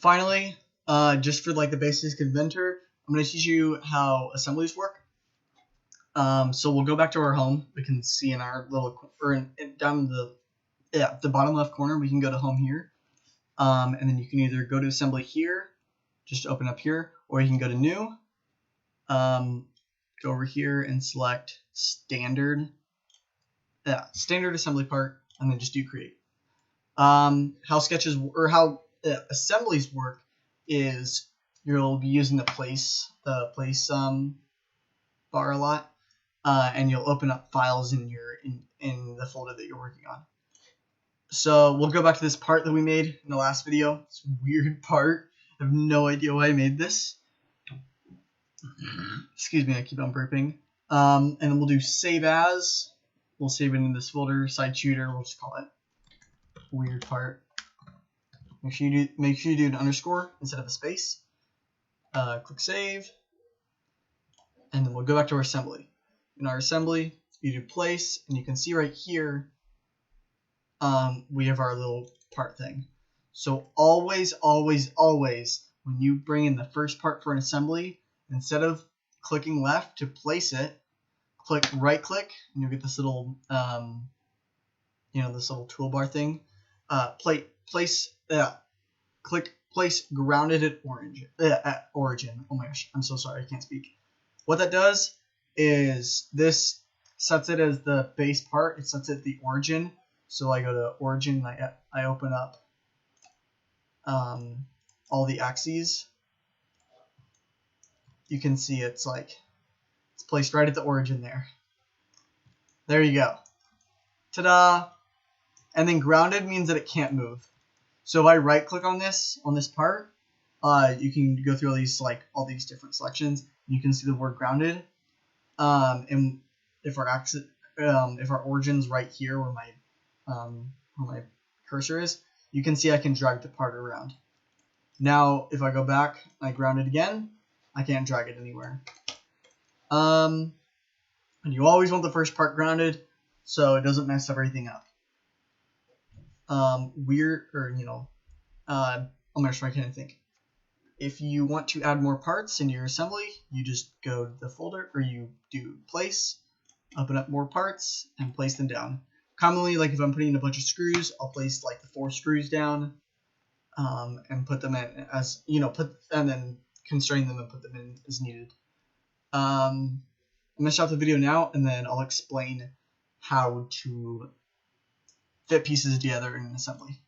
finally, just for like the basics of Inventor, I'm going to teach you how assemblies work. So we'll go back to our home. We can see in our little, down the bottom left corner, we can go to home here. And then you can either go to assembly here, just open up here, or you can go to new, go over here and select standard assembly part, and then just do create. How sketches or how assemblies work is you'll be using the place bar a lot, and you'll open up files in the folder that you're working on. So we'll go back to this part that we made in the last video. It's a weird part. I have no idea why I made this. Excuse me, I keep on burping. And then we'll do save as. We'll save it in this folder, side shooter. We'll just call it weird part. Make sure you do an underscore instead of a space. Click save, and then we'll go back to our assembly. In our assembly, you do place, and you can see right here we have our little part thing. So always, always, always, when you bring in the first part for an assembly, instead of clicking left to place it, right click, and you'll get this little this little toolbar thing. Click place grounded at origin. Oh my gosh, I'm so sorry, I can't speak. What that does is this sets it as the base part. It sets it at the origin. So I go to origin and I open up all the axes. You can see it's placed right at the origin there. There you go. Ta-da! And then grounded means that it can't move. So if I right click on this part, you can go through all these different selections. You can see the word grounded. And if our origin's right here where my cursor is, you can see I can drag the part around. Now if I go back, I ground it again, I can't drag it anywhere. And you always want the first part grounded so it doesn't mess everything up. I'm gonna try to think. If you want to add more parts into your assembly, you just go to the folder, or you do place, open up more parts, and place them down. Commonly, if I'm putting in a bunch of screws, I'll place the 4 screws down, and put them in as and then constrain them and put them in as needed. I'm gonna stop the video now, and then I'll explain how to fit pieces together in an assembly.